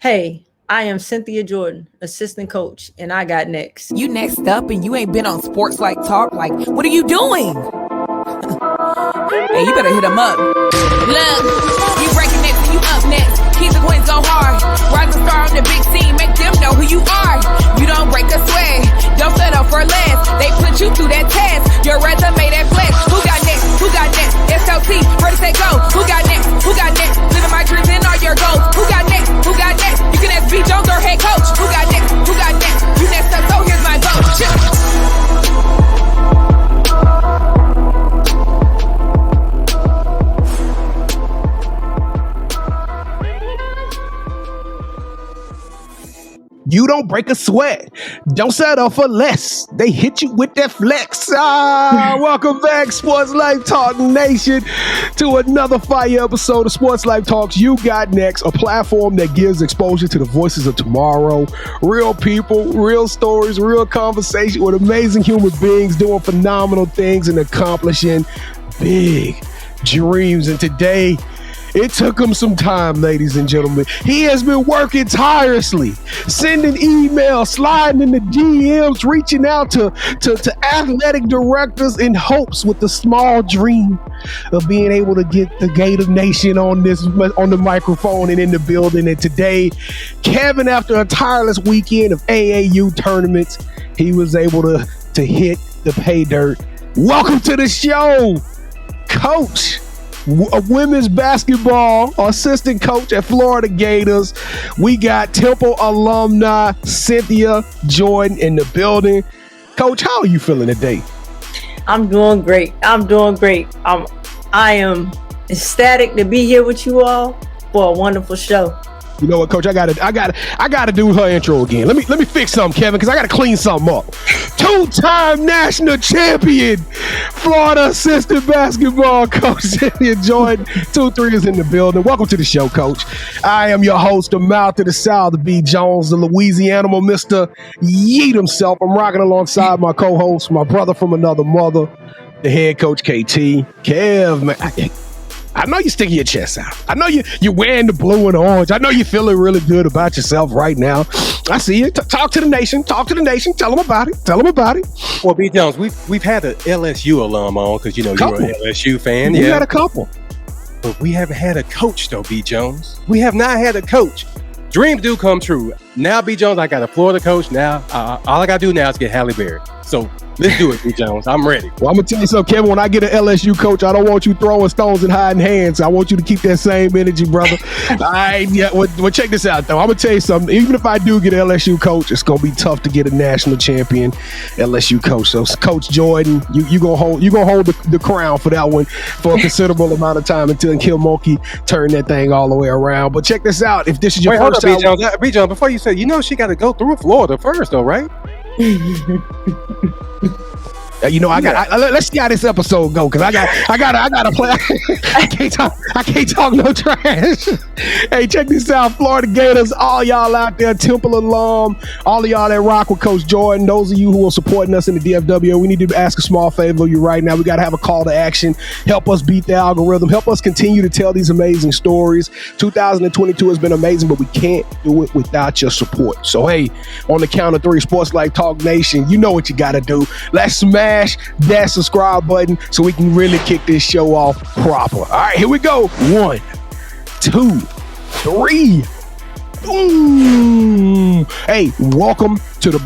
Hey, I am Cynthia Jordan, assistant coach, and I got next. You next up and you ain't been on SportsLifeTalk. Like, what are you doing? Hey, you better hit him up. Look, you breaking next and you up next. Keep the wins go hard. Rise and star on the big scene. Make them know who you are. You don't break a sweat. Don't settle for less. They put you through that test. Your resume that flex. Who got next? Who got next? SLT, ready, say go. Who got next? Who got next? Living my dreams and all your goals. Who got next? Who got next? You can ask B. Jones or head coach. Who got next? Who got next? You next up, so here's my vote. You don't break a sweat. Don't settle for less. They hit you with that flex. Welcome back, SportsLifeTalk Nation, to another fire episode of SportsLifeTalk's You Got Next, a platform that gives exposure to the voices of tomorrow. Real people, real stories, real conversation with amazing human beings doing phenomenal things and accomplishing big dreams. And today, it took him some time, ladies and gentlemen. He has been working tirelessly, sending emails, sliding in the DMs, reaching out to athletic directors in hopes with the small dream of being able to get the Gator Nation on the microphone and in the building. And today, Kevin, after a tireless weekend of AAU tournaments, he was able to hit the pay dirt. Welcome to the show, Coach. A women's basketball assistant coach at Florida Gators. We got Temple alumni Cynthia Jordan in the building. Coach, how are you feeling today? I'm doing great. I am ecstatic to be here with you all for a wonderful show. You know what, Coach? I gotta do her intro again. Let me fix something, Kevin, because I gotta clean something up. Two-time national champion, Florida assistant basketball coach Cynthia Jordan. 2-3 is in the building. Welcome to the show, Coach. I am your host, the mouth of the South, the B. Jones, the Louisiana, Mr. Yeet himself. I'm rocking alongside my co-host, my brother from another mother, the head coach KT. Kev, man. I know you're sticking your chest out. I know you're wearing the blue and orange. I know you're feeling really good about yourself right now. I see you. Talk to the nation. Talk to the nation. Tell them about it. Well, B. Jones, we've had an LSU alum on because, you're an LSU fan. We had a couple. But we haven't had a coach, though, B. Jones. We have not had a coach. Dreams do come true. Now, B. Jones, I got a Florida coach. Now, all I got to do now is get Halle Berry. So let's do it, B. Jones. I'm ready. Well, I'm going to tell you something, Kevin. When I get an LSU coach, I don't want you throwing stones and hiding hands. I want you to keep that same energy, brother. All right. Yeah. Well, check this out, though. I'm going to tell you something. Even if I do get an LSU coach, it's going to be tough to get a national champion LSU coach. So, Coach Jordan, you going to hold the crown for that one for a considerable amount of time until 𝐤𝐤𝐤𝐿 turn that thing all the way around. But check this out. If this is your first time. B. Jones, before you say, she got to go through Florida first, though, right? Let's see how this episode go, because I gotta play. I can't talk no trash. Hey, check this out, Florida Gators, all y'all out there, Temple alum, all of y'all that rock with Coach Jordan, those of you who are supporting us in the DFW, we need to ask a small favor of you right now. We gotta have a call to action. Help us beat the algorithm. Help us continue to tell these amazing stories. 2022 has been amazing, but we can't do it without your support. So hey, on the count of 3, SportsLifeTalk Nation, you know what you gotta do. Let's smash that subscribe button so we can really kick this show off proper. All right, here we go. 1, 2, 3. Boom. Hey, welcome to the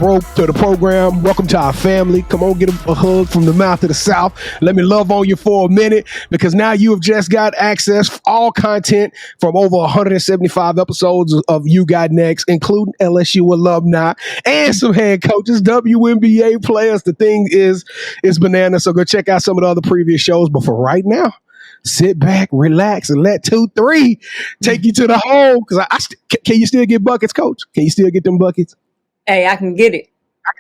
program. Welcome to our family. Come on, get a hug from the mouth of the South. Let me love on you for a minute, because now you have just got access to all content from over 175 episodes of You Got Next, including LSU alumni and some head coaches, WNBA players. The thing is bananas. So go check out some of the other previous shows. But for right now, sit back, relax, and let 2-3 take you to the hole. Because can you still get buckets, Coach? Can you still get them buckets? Hey, I can get it.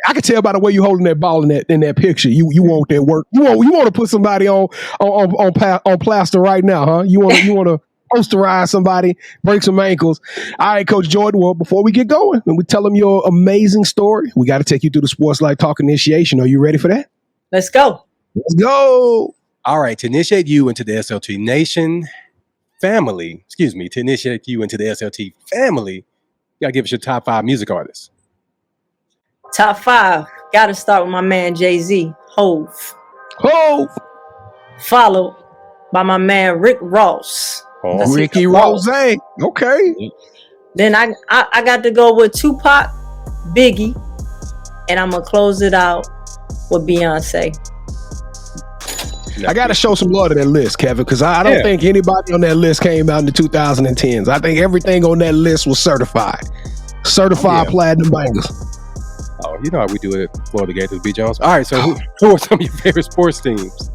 I can tell by the way you holding that ball in that picture. You want that work. You want to put somebody on plaster right now, huh? You want to posterize somebody, break some ankles. All right, Coach Jordan. Well, before we get going and we tell them your amazing story, we got to take you through the SportsLifeTalk initiation. Are you ready for that? Let's go. Let's go. All right, to initiate you into the SLT family, You gotta give us your top 5 music artists. Top 5. Got to start with my man Jay-Z, Hove. Hove. Followed by my man Rick Ross. Oh. Ricky Rose. Okay. Then I got to go with Tupac, Biggie, and I'm gonna close it out with Beyonce. I got to show some love to that list, Kevin, because I don't think anybody on that list came out in the 2010s. I think everything on that list was certified platinum bangers. Oh, you know how we do it at Florida Gators, B. Jones. All right, so who are some of your favorite sports teams?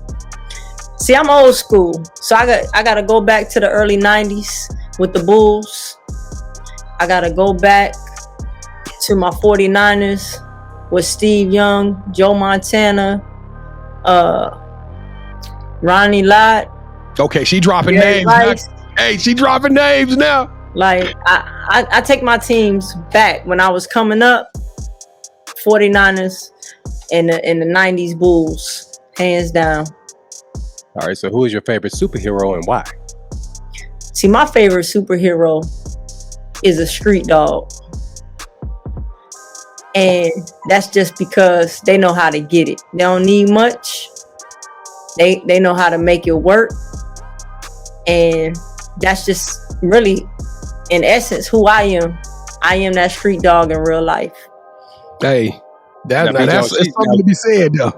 See, I'm old school, so I got to go back to the early 90s with the Bulls. I got to go back to my 49ers with Steve Young, Joe Montana, Ronnie Lott. Okay, she dropping names. Hey, she dropping names now. Like, I take my teams back when I was coming up. 49ers and the 90s Bulls, hands down. All right, so who is your favorite superhero and why? See, my favorite superhero is a street dog. And that's just because they know how to get it. They don't need much. They know how to make it work. And that's just really, in essence, who I am. I am that street dog in real life. Hey, that's something to be said, though.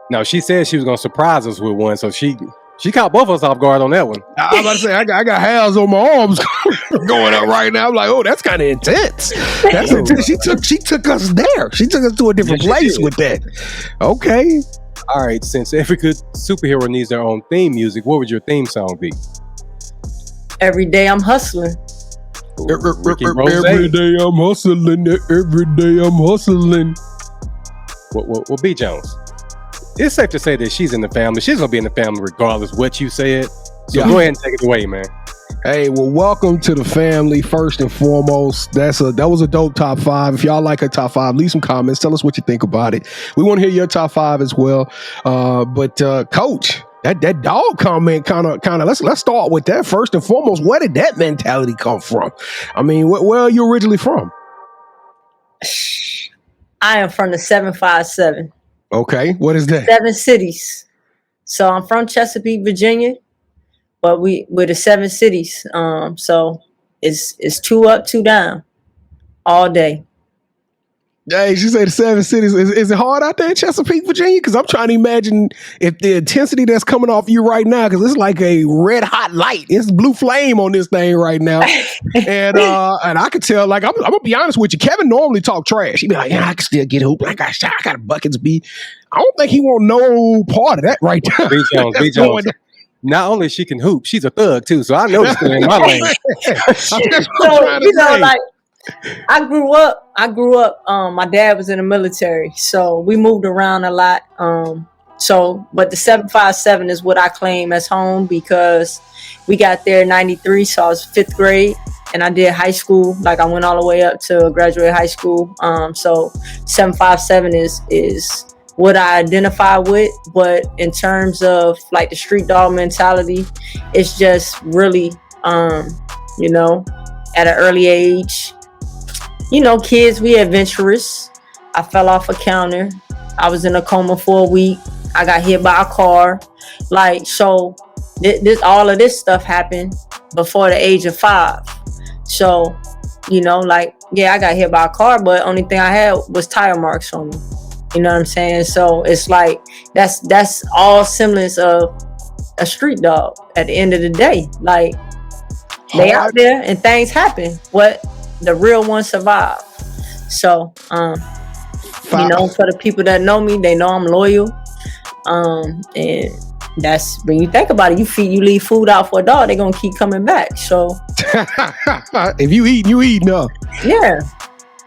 Now, she said she was going to surprise us with one, so she caught both of us off guard on that one. I was about to say, I got hairs on my arms going up right now. I'm like, oh, that's kind of intense. That's intense. She took us there. She took us to a different place with that. Okay. All right, since every good superhero needs their own theme music, what would your theme song be? Every day I'm hustling. Every day I'm hustling. Every day I'm hustling. Well, B. Jones, it's safe to say that she's in the family. She's going to be in the family regardless what you said. So go ahead and take it away, man. Hey, well, welcome to the family, first and foremost. That was a dope top 5. If y'all like a top 5, leave some comments. Tell us what you think about it. We want to hear your top 5 as well. But Coach, that dog comment kind of let's start with that first and foremost. Where did that mentality come from? I mean, where are you originally from? I am from the 757. Okay, what is that? 7 cities. So I'm from Chesapeake, Virginia, but we're the 7 cities. So it's 2 up, 2 down all day. Hey, she said the 7 cities. Is it hard out there in Chesapeake, Virginia? Because I'm trying to imagine if the intensity that's coming off you right now, because it's like a red hot light. It's blue flame on this thing right now. and I could tell, like, I'm going to be honest with you. Kevin normally talk trash. He'd be like, yeah, I can still get hooped. I got a buckets beat. I don't think he want no part of that right now. B. Jones. Not only she can hoop, she's a thug too. So I know it's in my lane. Like, I grew up. My dad was in the military, so we moved around a lot. But the 757 is what I claim as home because we got there in '93, so I was 5th grade, and I did high school. Like I went all the way up to graduate high school. So 757 is what I identify with. But in terms of like the street dog mentality, it's just really, at an early age. Kids, we adventurous. I fell off a counter. I was in a coma for a week. I got hit by a car. Like, so all of this stuff happened before the age of 5. So, I got hit by a car, but only thing I had was tire marks on me. You know what I'm saying? So it's like, that's all semblance of a street dog at the end of the day. Like, they out there and things happen. The real ones survive. So, for the people that know me, they know I'm loyal. And that's when you think about it, you leave food out for a dog, they're gonna keep coming back. So, if you eat, huh? Yeah.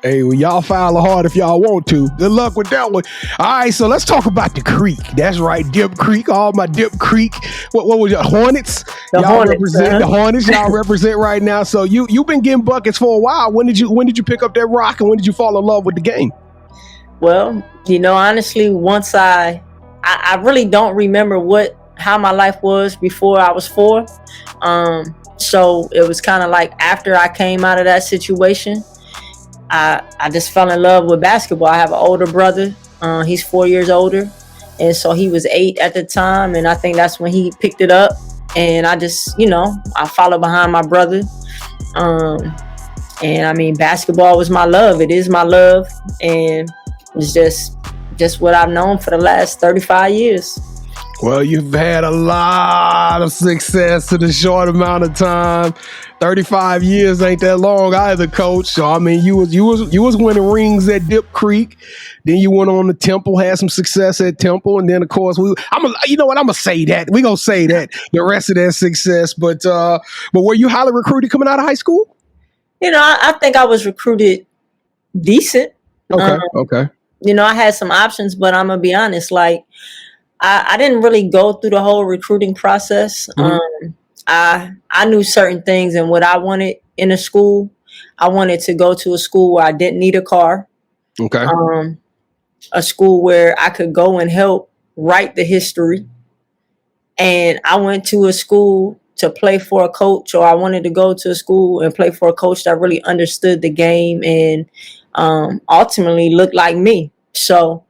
Hey, well, y'all file hard if y'all want to. Good luck with that one. All right, so let's talk about the creek. That's right, Dip Creek. All my Dip Creek. What was your Hornets? The Hornets. Y'all represent right now. So you've been getting buckets for a while. When did you pick up that rock, and when did you fall in love with the game? Well, honestly, once I really don't remember how my life was before I was 4. So it was kind of like after I came out of that situation. I just fell in love with basketball. I have an older brother. He's 4 years older. And so he was 8 at the time. And I think that's when he picked it up. And I just, I followed behind my brother. And I mean, basketball was my love. It is my love. And it's just what I've known for the last 35 years. Well, you've had a lot of success in a short amount of time. 35 years ain't that long either, Coach. So I mean, you was winning rings at Dip Creek. Then you went on to Temple, had some success at Temple, and then of course I'm gonna say that. We gonna say that the rest of that success. But were you highly recruited coming out of high school? I think I was recruited decent. Okay. I had some options, but I'm gonna be honest, like I didn't really go through the whole recruiting process. Mm-hmm. I knew certain things and what I wanted in a school. I wanted to go to a school where I didn't need a car. Okay. A school where I could go and help write the history. And I went to a school to play for a coach, or I wanted to go to a school and play for a coach that really understood the game and ultimately looked like me. So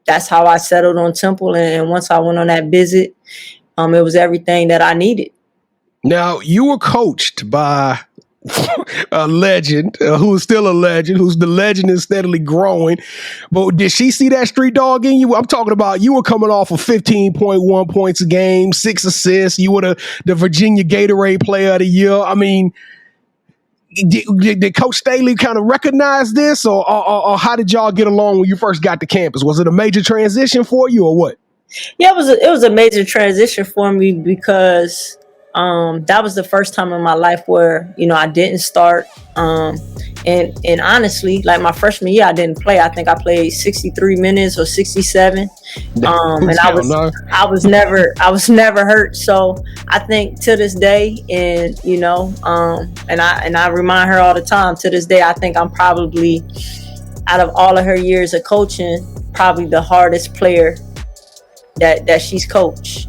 that's how I settled on Temple. And once I went on that visit, it was everything that I needed. Now, you were coached by a legend, who's still a legend, who's the legend is steadily growing. But did she see that street dog in you? I'm talking about you were coming off of 15.1 points a game, 6 assists. You were the Virginia Gatorade Player of the Year. I mean, did Coach Staley kind of recognize this, or how did y'all get along when you first got to campus? Was it a major transition for you, or what? Yeah, it was a major transition for me because that was the first time in my life where I didn't start. And honestly, like my freshman year, I didn't play. I think I played 63 minutes or 67. And I was never hurt. So I think to this day, and and I remind her all the time, to this day, I think I'm probably, out of all of her years of coaching, probably the hardest player that she's coached.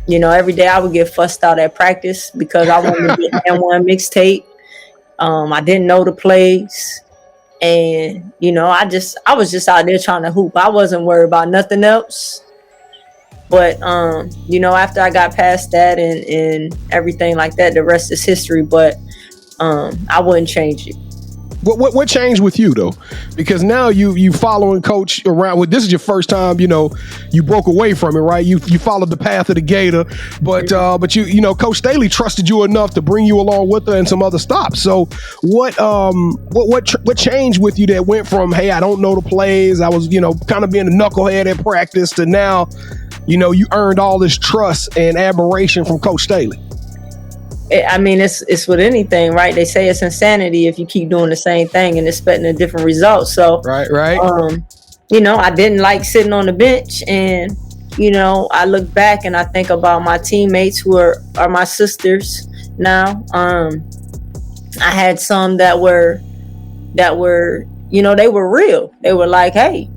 Every day I would get fussed out at practice because I wanted to get N1 mixtape. I didn't know the plays. And, I was just out there trying to hoop. I wasn't worried about nothing else. But, after I got past that and everything like that, the rest is history. But I wouldn't change it. What changed with you though? Because now you following Coach around. Well, this is your first time. You broke away from it, right? You followed the path of the Gator, but Coach Staley trusted you enough to bring you along with her and some other stops. So what changed with you that went from, hey, I don't know the plays, I was kind of being a knucklehead at practice, to now you earned all this trust and admiration from Coach Staley? I mean, it's with anything, right? They say it's insanity if you keep doing the same thing and expecting a different result. So, right. I didn't like sitting on the bench, and I look back and I think about my teammates who are my sisters now. I had some that were they were real. They were like, hey,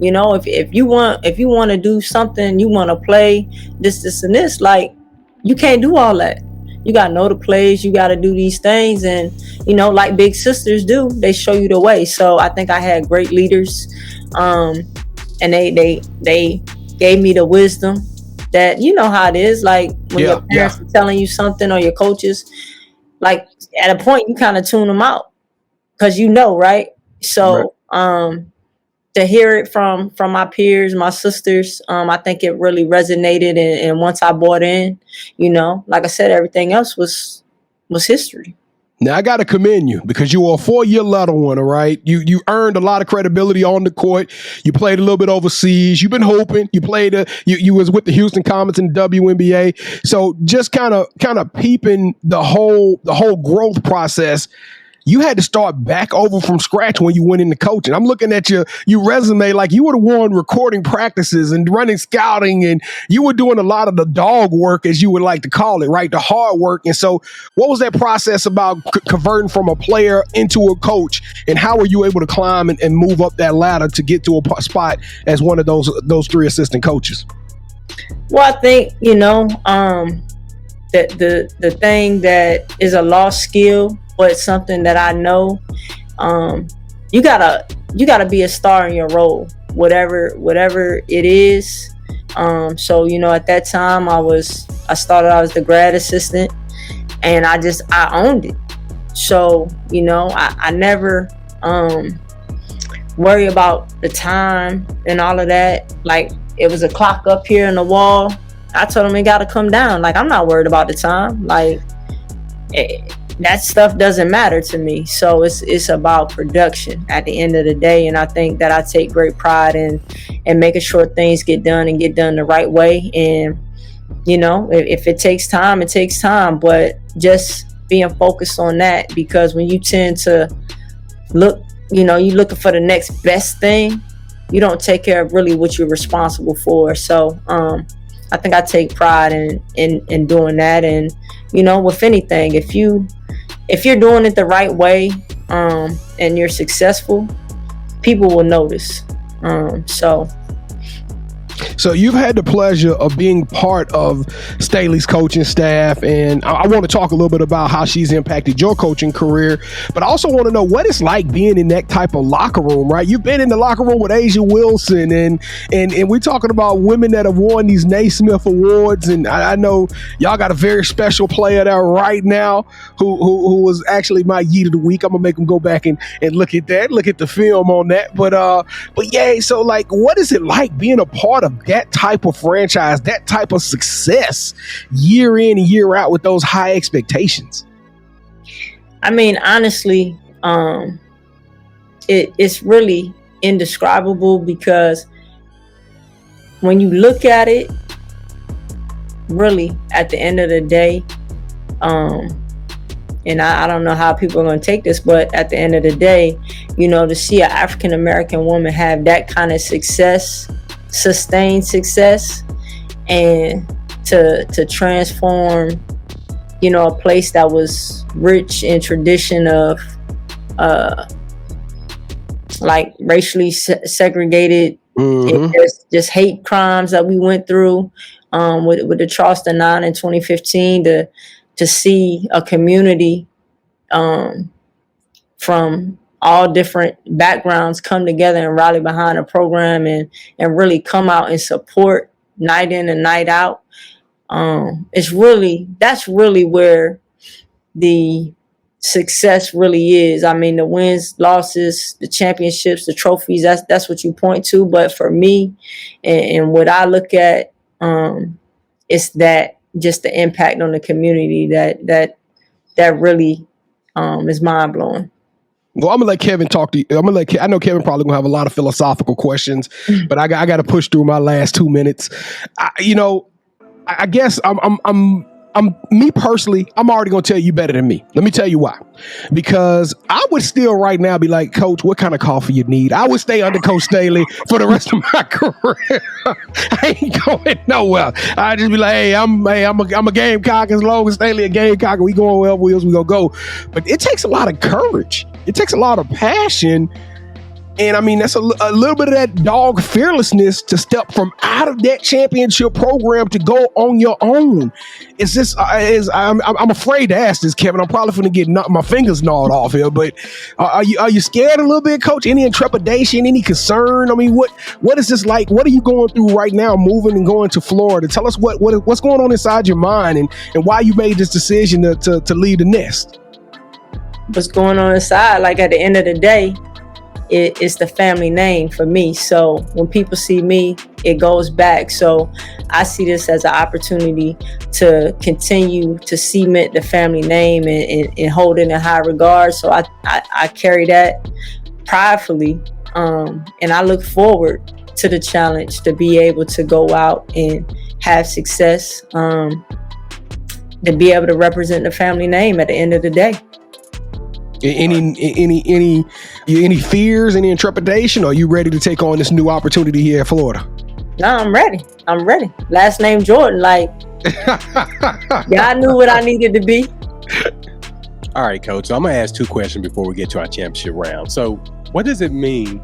if you want to do something, you want to play this and this, like, you can't do all that. You got to know the plays. You got to do these things. And, like big sisters do, they show you the way. So I think I had great leaders. And they gave me the wisdom that, how it is. Like when your parents are telling you something, or your coaches, like at a point you kind of tune them out because right? So to hear it from my peers, my sisters, I think it really resonated. And once I bought in, like I said, everything else was history. Now, I got to commend you because you were a 4-year letter winner, right? You earned a lot of credibility on the court. You played a little bit overseas. You've been hoping. You played. You was with the Houston Comets in the WNBA. So just kind of peeping the whole growth process. You had to start back over from scratch when you went into coaching. I'm looking at your resume, like you were the one recording practices and running scouting, and you were doing a lot of the dog work, as you would like to call it, right? The hard work. And so what was that process about converting from a player into a coach, and how were you able to climb and move up that ladder to get to a spot as one of those 3 assistant coaches? Well, I think, the thing that is a lost skill, but something that I know you gotta be a star in your role, whatever it is. So, you know, at that time I was the grad assistant, and I owned it. So, you know, I never worry about the time and all of that. Like, it was a clock up here in the wall. I told him it got to come down. Like, I'm not worried about the time. Like, that stuff doesn't matter to me. So it's about production at the end of the day. And I think that I take great pride in making sure things get done and get done the right way. And, you know, if it takes time, it takes time. But just being focused on that, because when you tend to look, you know, you're looking for the next best thing, you don't take care of really what you're responsible for. So I think I take pride in doing that. And, you know, with anything, if you're doing it the right way, and you're successful, people will notice. So you've had the pleasure of being part of Staley's coaching staff, and I want to talk a little bit about how she's impacted your coaching career, but I also want to know what it's like being in that type of locker room, right? You've been in the locker room with A'ja Wilson, and we're talking about women that have won these Naismith Awards, and I know y'all got a very special player there right now who was actually my Yeet of the Week. I'm gonna make them go back and look at the film on that, but yeah, so like, what is it like being a part of that type of franchise, that type of success year in and year out with those high expectations? I mean, honestly, it's really indescribable, because when you look at it, really at the end of the day, and I don't know how people are going to take this, but at the end of the day, you know, to see an African American woman have that kind of success, sustained success, and to transform, you know, a place that was rich in tradition of like racially segregated, just hate crimes that we went through with the Charleston 9 in 2015, to see a community from all different backgrounds come together and rally behind a program and really come out and support night in and night out. That's really where the success really is. I mean, the wins, losses, the championships, the trophies, that's what you point to. But for me, and what I look at, it's that just the impact on the community that really is mind blowing. Well, I'm gonna let Kevin talk to you. I know Kevin probably gonna have a lot of philosophical questions, but I got to push through my last 2 minutes. I guess I'm me personally, I'm already gonna tell you better than me. Let me tell you why. Because I would still right now be like, Coach, what kind of coffee you need? I would stay under Coach Staley for the rest of my career. I ain't going nowhere. I just be like, hey, I'm a Gamecock, as long as Staley a Gamecock, we going well wheels, we gonna go. But it takes a lot of courage. It takes a lot of passion. And I mean, that's a little bit of that dog fearlessness to step from out of that championship program to go on your own. It's just, I'm afraid to ask this, Kevin. I'm probably going to get my fingers gnawed off here, but are you scared a little bit, Coach? Any trepidation, any concern? I mean, what is this like? What are you going through right now, moving and going to Florida? Tell us what's going on inside your mind and why you made this decision to leave the nest. What's going on inside? Like, at the end of the day, it's the family name for me. So when people see me, it goes back. So I see this as an opportunity to continue to cement the family name and hold it in high regard. So I carry that pridefully. And I look forward to the challenge to be able to go out and have success, to be able to represent the family name at the end of the day. Any fears, any intrepidation? Or are you ready to take on this new opportunity here in Florida? No, I'm ready. Last name Jordan. Like, yeah, I knew what I needed to be. All right, Coach. So I'm going to ask two questions before we get to our championship round. So what does it mean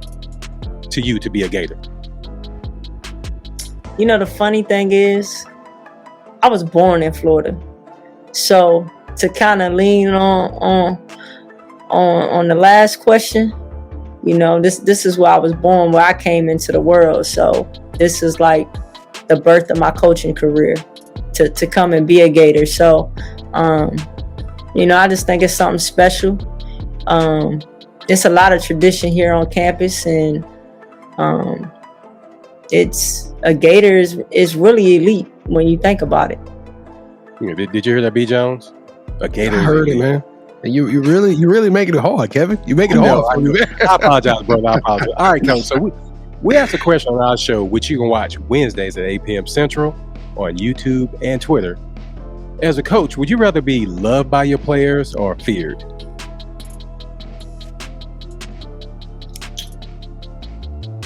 to you to be a Gator? You know, the funny thing is, I was born in Florida. So to kind of lean on on the last question, this is where I was born, where I came into the world. So this is like the birth of my coaching career, to come and be a Gator. So, I just think it's something special. It's a lot of tradition here on campus, and it's a Gator is really elite when you think about it. Did you hear that, B. Jones? A Gator. I heard it, man. And you really making it hard, Kevin. You making it hard for me, man. I apologize, brother. I apologize. All right, Coach. So we asked a question on our show, which you can watch Wednesdays at 8 p.m. Central on YouTube and Twitter. As a coach, would you rather be loved by your players or feared?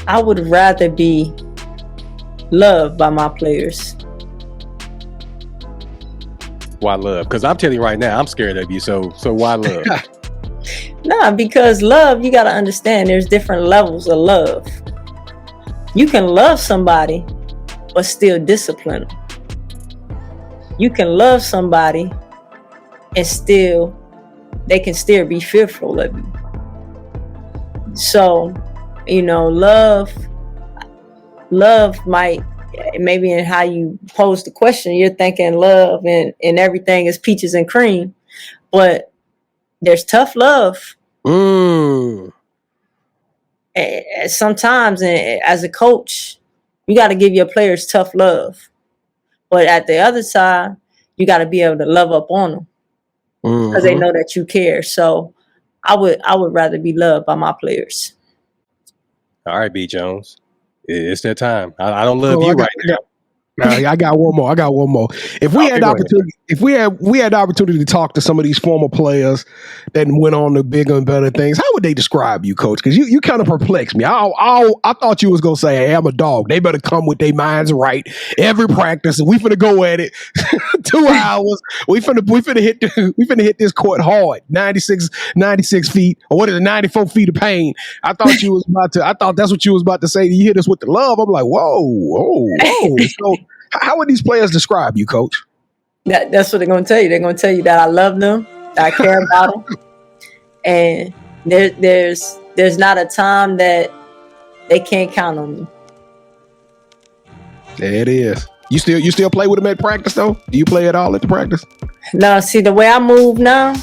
I would rather be loved by my players. Why love? Because I'm telling you right now, I'm scared of you. So why love? Nah, because love, you got to understand, there's different levels of love. You can love somebody, but still discipline them. You can love somebody and they can still be fearful of you. So, love might, maybe in how you pose the question, you're thinking love and everything is peaches and cream, but there's tough love. And sometimes, as a coach, you got to give your players tough love, but at the other side, you got to be able to love up on them because they know that you care. So I would rather be loved by my players. All right, B. Jones. It's that time. I don't love you right now. I got one more. If we had the opportunity to talk to some of these former players that went on to bigger and better things, how would they describe you, Coach? Because you kind of perplexed me. I thought you was gonna say, "Hey, I'm a dog. They better come with their minds right every practice, and we finna go at it 2 hours. We finna hit this court hard. 96 feet, or what is it, 94 feet of pain." I thought that's what you was about to say. You hit us with the love. I'm like, whoa. So, how would these players describe you, Coach? That's what they're going to tell you. They're going to tell you that I love them, that I care about them, and there's not a time that they can't count on me. There it is. You still play with them at practice though? Do you play at all at the practice? No, see, the way I move now,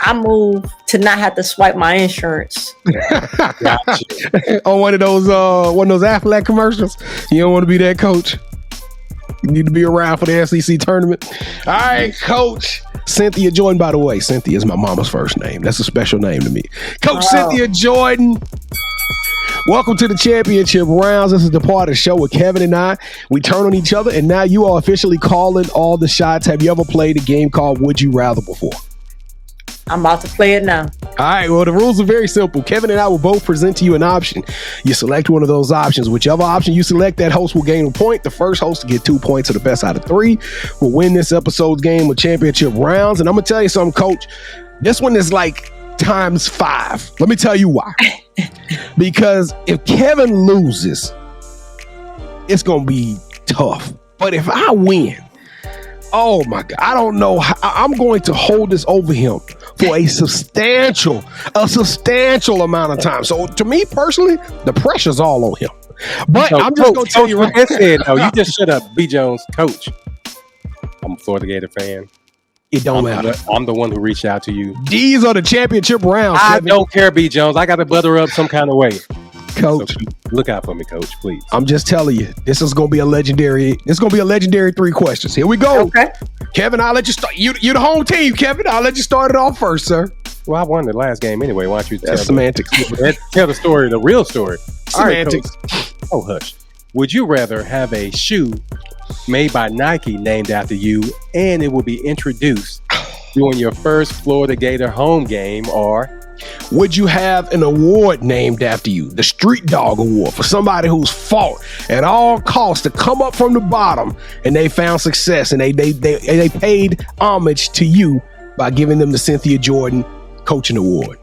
I move to not have to swipe my insurance. On one of those Aflac commercials. You don't want to be that coach. You need to be around for the SEC tournament. All right, Coach Cynthia Jordan. By the way, Cynthia is my mama's first name. That's a special name to me. Coach Cynthia Jordan. Welcome to the championship rounds. This is the part of the show where Kevin and I, we turn on each other, and now you are officially calling all the shots. Have you ever played a game called Would You Rather before? I'm about to play it now. All right, well, the rules are very simple. Kevin and I will both present to you an option. You select one of those options. Whichever option you select, that host will gain a point. The first host to get 2 points, or the best out of 3 will win this episode's game of championship rounds. And I'm going to tell you something, Coach. This one is like times 5. Let me tell you why. Because if Kevin loses, it's going to be tough. But if I win, oh my God, I don't know how, I'm going to hold this over him for a substantial amount of time. So to me personally, the pressure's all on him. But I'm just going to tell you right now. You just shut up, B. Jones. Coach, I'm a Florida Gator fan. It don't matter. I'm the one who reached out to you. These are the championship rounds. I don't care, B. Jones. I got to butter up some kind of way. Coach, so look out for me, Coach, please. I'm just telling you, this is going to be a legendary 3 questions. Here we go. Okay. Kevin, I'll let you start. You're the home team, Kevin. I'll let you start it off first, sir. Well, I won the last game anyway. Why don't you tell semantics. Tell the story, the real story. Semantics. Right, oh, hush. Would you rather have a shoe made by Nike named after you, and it will be introduced during your first Florida Gator home game, or would you have an award named after you, the Street Dog Award, for somebody who's fought at all costs to come up from the bottom and they found success and they paid homage to you by giving them the Cynthia Jordan Coaching Award?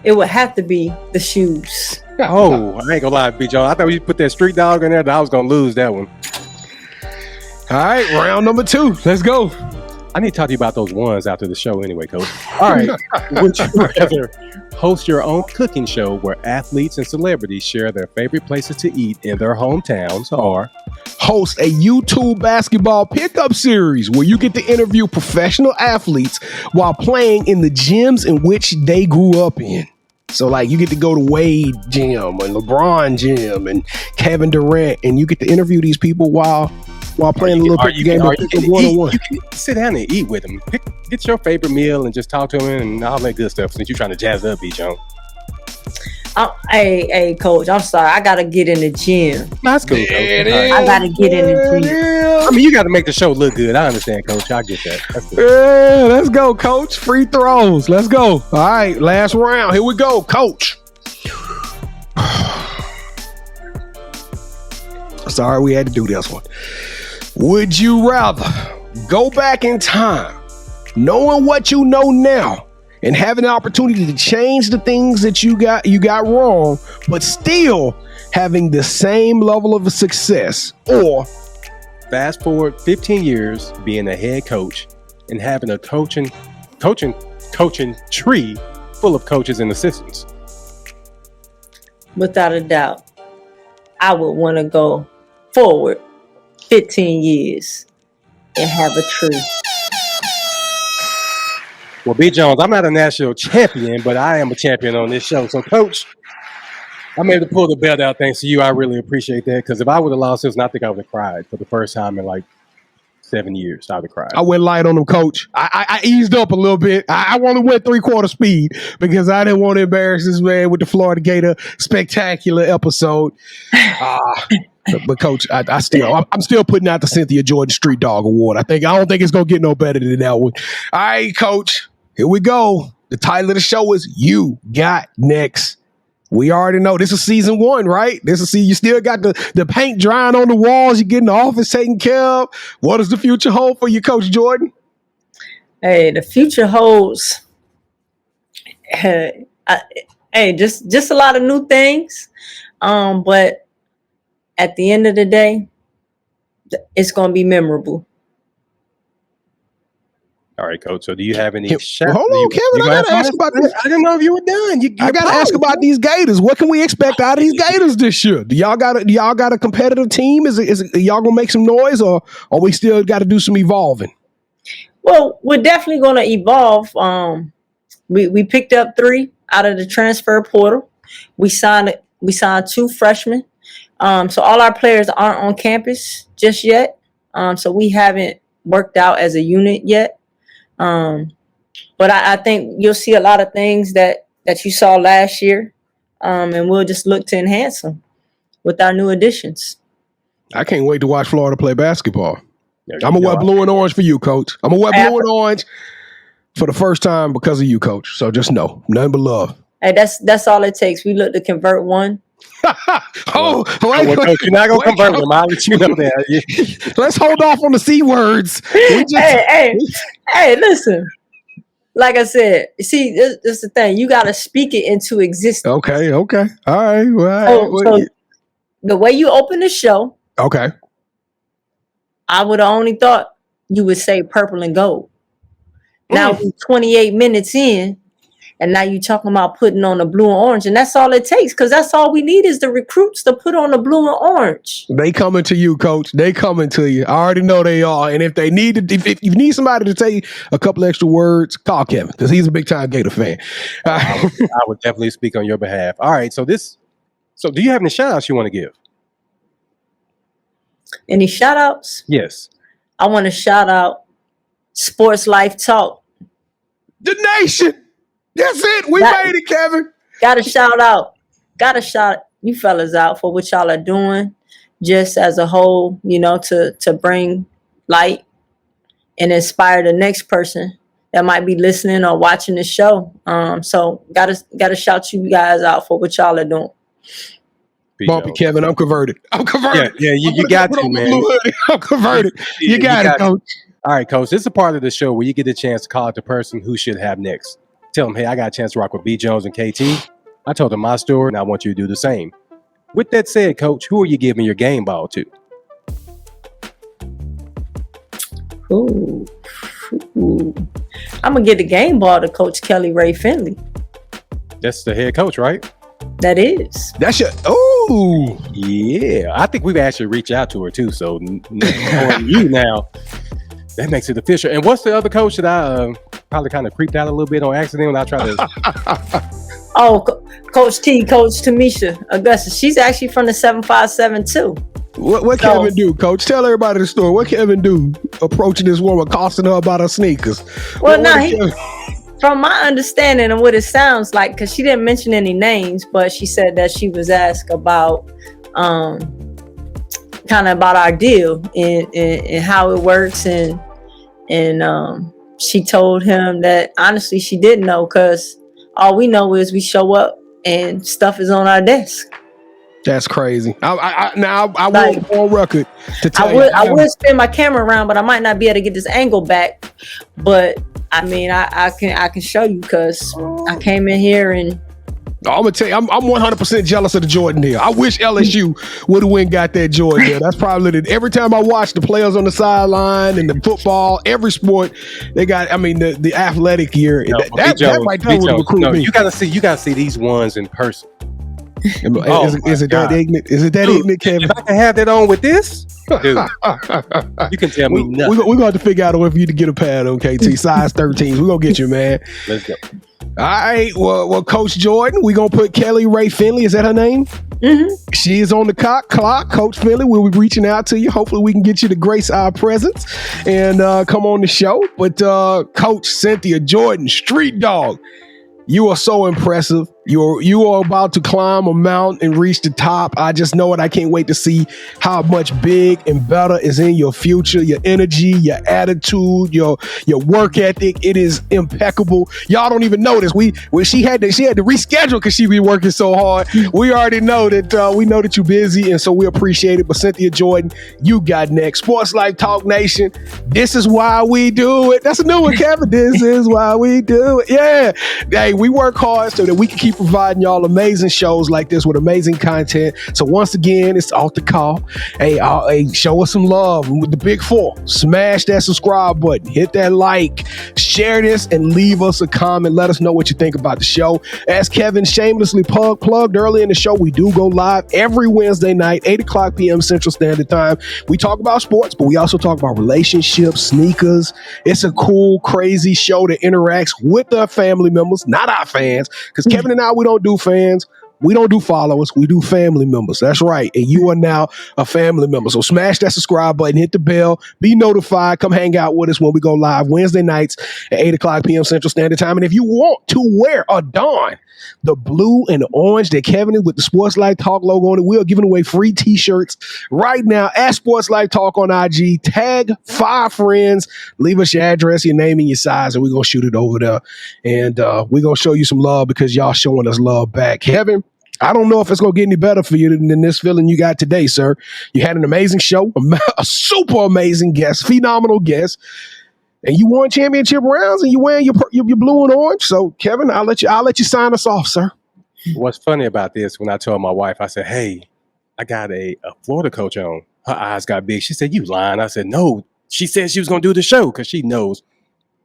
It would have to be the shoes. Oh, I ain't gonna lie, B. Jones. I thought you put that Street Dog in there, that I was gonna lose that one. All right, round number 2. Let's go. I need to talk to you about those ones after the show anyway, Coach. All right. Would you rather host your own cooking show where athletes and celebrities share their favorite places to eat in their hometowns, or host a YouTube basketball pickup series where you get to interview professional athletes while playing in the gyms in which they grew up in? So like you get to go to Wade gym and LeBron gym and Kevin Durant, and you get to interview these people while playing a little bit of game one-on-one. You can sit down and eat with them. Get your favorite meal and just talk to them and all that good stuff since you're trying to jazz up, B-Jones. Hey, Coach, I'm sorry. I got to get in the gym. That's cool, Coach. I got to get in the gym. I mean, you got to make the show look good. I understand, Coach. I get that. That's good. Yeah, let's go, Coach. Free throws. Let's go. All right, last round. Here we go, Coach. Sorry we had to do this one. Would you rather go back in time, knowing what you know now, and having the opportunity to change the things that you got wrong, but still having the same level of success, or fast forward 15 years being a head coach and having a coaching tree full of coaches and assistants? Without a doubt, I would want to go forward 15 years and have a tree. Well, B. Jones, I'm not a national champion, but I am a champion on this show. So, Coach, I'm able to pull the belt out thanks to you. I really appreciate that, because if I would have lost this, I think I would have cried for the first time in like 7 years. I would have cried. I went light on him, Coach. I eased up a little bit. I only went 3/4 speed because I didn't want to embarrass this man with the Florida Gator spectacular episode. But Coach, I'm still putting out the Cynthia Jordan Street Dog Award. I don't think it's gonna get no better than that one. All right, Coach, here we go. The title of the show is "You Got Next." We already know this is season 1, right? You still got the paint drying on the walls. You getting the office taken care of. What does the future hold for you, Coach Jordan? Hey, the future holds. Just a lot of new things. But at the end of the day, it's going to be memorable. All right, Coach. So do you have any Hold on, Kevin. I got to ask about this. I didn't know if you were done. I got to ask about these Gators. What can we expect out of these Gators this year? Do y'all got a competitive team? Is y'all going to make some noise, or we still got to do some evolving? Well, we're definitely going to evolve. We picked up 3 out of the transfer portal. We signed 2 freshmen. So all our players aren't on campus just yet. So we haven't worked out as a unit yet. But I think you'll see a lot of things that you saw last year. And we'll just look to enhance them with our new additions. I can't wait to watch Florida play basketball. I'm going to wear blue and orange for you, Coach. I'm going to wear blue and orange for the first time because of you, Coach. So just know, nothing but love. Hey, that's all it takes. We look to convert one. Wait, Coach, you're not gonna convert them. I'll let you know that. Let's hold off on the C words. Hey, listen. Like I said, see, this is the thing. You got to speak it into existence. Okay. All right. Well, so the way you open the show, okay, I would have only thought you would say purple and gold. Now we're 28 minutes in, and now you're talking about putting on the blue and orange, and that's all it takes, because that's all we need is the recruits to put on the blue and orange. They coming to you, Coach. They coming to you. I already know they are. And if they need to, if you need somebody to say a couple extra words, call Kevin, because he's a big time Gator fan. I would definitely speak on your behalf. All right. So do you have any shout outs you want to give? Any shout outs? Yes. I want to shout out SportsLifeTalk. The nation. That's it. We made it, Kevin. Got to shout you fellas out for what y'all are doing, just as a whole, to bring light and inspire the next person that might be listening or watching the show. So gotta shout you guys out for what y'all are doing. Bumpy Kevin, I'm converted. Yeah, you got to, man. I'm converted. You got it, Coach. All right, Coach. This is a part of the show where you get a chance to call out the person who should have next. Tell them, hey, I got a chance to rock with B. Jones and KT. I told them my story, and I want you to do the same. With that said, Coach, who are you giving your game ball to? Ooh. Ooh. I'm gonna get the game ball to Coach Kelly Ray Finley. That's the head coach, right? That is. That's your. Oh, yeah. I think we've actually reached out to her too. So knowing you now, that makes it official. And what's the other coach that I probably kind of creeped out a little bit on accident when I tried to? Oh, Coach Tomekia Augusta. She's actually from the 757 too. What Kevin do, Coach? Tell everybody the story. What Kevin do approaching this woman, costing her about her sneakers? Well, from my understanding of what it sounds like, because she didn't mention any names, but she said that she was asked about kind of about our deal and how it works, and she told him that honestly she didn't know, because all we know is we show up and stuff is on our desk. That's crazy. I will go on record to tell you. I would spin my camera around, but I might not be able to get this angle back. But I mean, I can show you, because I came in here and I'm gonna tell you, I'm 100% jealous of the Jordan deal. I wish LSU would have went and got that Jordan deal. That's probably every time I watch the players on the sideline and the football, every sport they got. I mean, the athletic year. No, that right there would recruit me. You gotta see these ones in person. Is it that ignorant? Is it that ignorant, Kevin? If I can have that on with this, dude, you can tell me nothing. We're going to have to figure out if you to get a pad on KT size 13s. We're going to get you, man. Let's go. All right. Well, Coach Jordan, we're going to put Kelly Ray Finley. Is that her name? Mm-hmm. She is on the clock. Coach Finley, we'll be reaching out to you. Hopefully we can get you to grace our presence and come on the show. But Coach Cynthia Jordan, street dog, you are so impressive. You are about to climb a mountain and reach the top. I just know it. I can't wait to see how much big and better is in your future. Your energy, your attitude, your work ethic. It is impeccable. Y'all don't even know this. She had to reschedule because she be working so hard. We already know that. We know that you're busy, and so we appreciate it. But Cynthia Jordan, you got next. Sports Life Talk Nation. This is why we do it. That's a new one, Kevin. This is why we do it. Yeah. Hey, we work hard so that we can keep providing y'all amazing shows like this with amazing content. So once again, it's off the call. Hey, show us some love with the big 4. Smash that subscribe button, hit that like, share this, and leave us a comment. Let us know what you think about the show. As Kevin shamelessly plugged early in the show, we do go live every Wednesday night, 8:00 p.m. Central Standard Time. We talk about sports, but we also talk about relationships, sneakers. It's a cool, crazy show that interacts with our family members, not our fans, because Kevin and I, we don't do fans. We don't do followers. We do family members. That's right. And you are now a family member. So smash that subscribe button, hit the bell, be notified. Come hang out with us when we go live Wednesday nights at 8:00 p.m. Central Standard Time. And if you want to wear or don the blue and orange that Kevin is with the Sports Life Talk logo on it, we are giving away free t-shirts right now at Sports Life Talk on IG. Tag 5 friends. Leave us your address, your name, and your size, and we're going to shoot it over there. And we're going to show you some love because y'all showing us love back. Kevin, I don't know if it's going to get any better for you than this feeling you got today, sir. You had an amazing show, a super amazing guest, phenomenal guest, and you won championship rounds, and you wearing your blue and orange. So, Kevin, I'll let you sign us off, sir. What's funny about this, when I told my wife, I said, hey, I got a Florida coach on. Her eyes got big. She said, you lying. I said, no. She said she was going to do the show because she knows.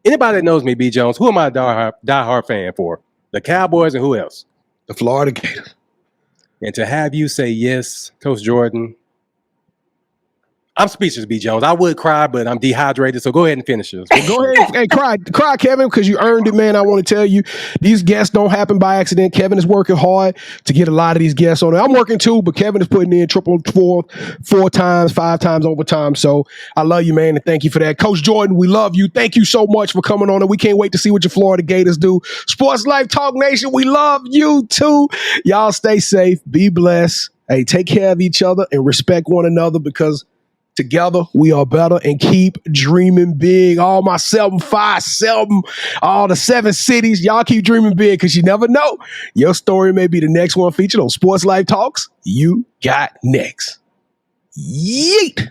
Anybody that knows me, B. Jones, who am I a diehard fan for? The Cowboys and who else? The Florida Gators. And to have you say yes, Coach Jordan, I'm speechless, B. Jones. I would cry, but I'm dehydrated, so go ahead and finish this. Go ahead. Hey, cry, Kevin, because you earned it, man. I want to tell you, these guests don't happen by accident. Kevin is working hard to get a lot of these guests on it. I'm working too, but Kevin is putting in triple, 4 times, 5 times overtime. So I love you, man, and thank you for that. Coach Jordan, we love you. Thank you so much for coming on, and we can't wait to see what your Florida Gators do. Sports Life Talk Nation, we love you too. Y'all stay safe, be blessed. Hey, take care of each other and respect one another, because together we are better, and keep dreaming big. All my 757, all the 7 cities, y'all keep dreaming big, because you never know. Your story may be the next one featured on Sports Life Talks. You got next. Yeet.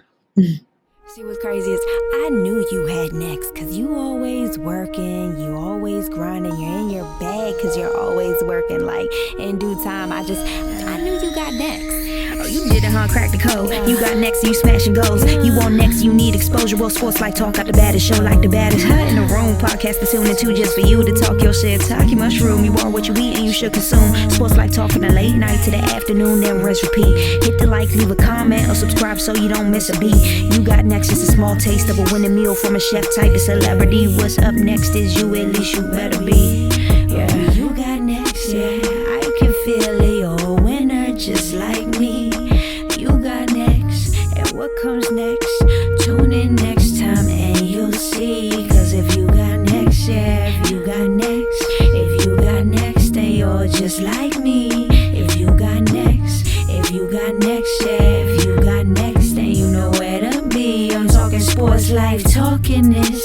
See what's crazy is I knew you had next, cause you always working, you always grinding, you're in your bag cause you're always working. Like in due time, I knew you got next. Oh, you did it, huh? Crack the code. You got next, you smashing goals. You want next, you need exposure. Well, Sports Like Talk got the baddest show, like the baddest. In the room, podcast to tune into just for you to talk your shit. Talk your mushroom, you are what you eat and you should consume. Sports Like Talk from the late night to the afternoon, then rest repeat. Hit the like, leave a comment, or subscribe so you don't miss a beat. You got next, just a small taste of a winning meal from a chef type of celebrity. What's up next is you, at least you better be. Yeah, you got next, yeah. I can feel it, you're a winner just like me. You got next, and what comes next? Tune in next time and you'll see. Cause if you got next, yeah, if you got next, if you got next, then you're just like me. If you got next, if you got next, yeah, if you got next, then you know where to be. I'm talking sports life, talking this.